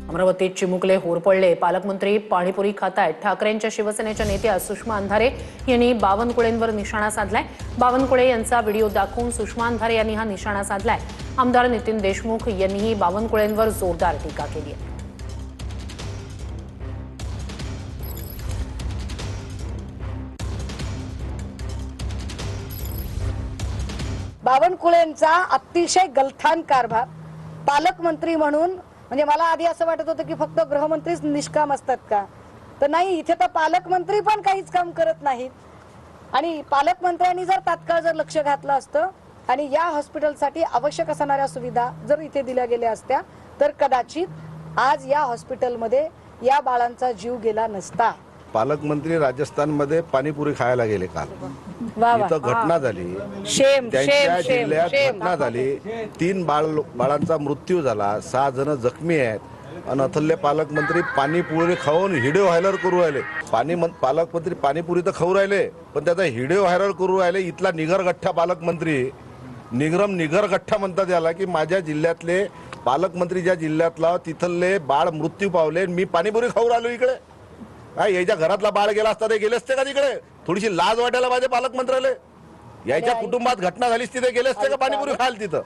अमरावतीत चिमुकले होरपळले। पालकमंत्री पाणीपुरी खातायत। ठाकरेंच्या शिवसेनेच्या नेत्या सुषमा अंधारे यांनी बावनकुळेंवर निशाणा साधलाय। बावनकुळे यांचा व्हिडिओ दाखवून सुषमा अंधारे यांनी हा निशाणा साधलाय। आमदार नितीन देशमुख यांनीही बावनकुळेंवर जोरदार टीका केली आहे। बावनकुळेंचा अतिशय गलथान कारभार। पालकमंत्री म्हणून म्हणजे मला आधी असं वाटत होतं की फक्त गृहमंत्रीच निष्काम असतात का, तर नाही, इथे तर पालकमंत्री पण काहीच काम करत नाहीत। आणि पालकमंत्र्यांनी जर तात्काळ जर लक्ष घातलं असतं आणि या हॉस्पिटलसाठी आवश्यक असणाऱ्या सुविधा जर इथे दिल्या गेल्या असत्या तर कदाचित आज या हॉस्पिटलमध्ये या बाळांचा जीव गेला नसता। पालकमंत्री राजस्थानमध्ये पाणीपुरी खायला गेले काल। इथं घटना झाली, शेम त्यांच्या शेम जिल्ह्यात शेम घटना झाली, 3 बाळांचा मृत्यू झाला, 6 जण जखमी आहेत आणि अथल्य पालकमंत्री पाणीपुरी खाऊन व्हिडिओ व्हायरल करू राहिले। पालकमंत्री पाणीपुरी तर खाऊ राहिले पण त्याचा व्हिडिओ व्हायरल करू राहिले। इथला निगरगठ्ठा पालकमंत्री, निगरगठ्ठा म्हणतात याला, की माझ्या जिल्ह्यातले पालकमंत्री ज्या जिल्ह्यातला तिथले बाळ मृत्यू पावले, मी पाणीपुरी खाऊ राहिलो इकडे। काय याच्या घरातला बाळ गेला असता ते गेले असते का तिकडे? थोडीशी लाज वाटायला पाहिजे पालकमंत्र्याला। याच्या कुटुंबात घटना झालीस तिथे गेले असते का पाणीपुरी खायला तिथं?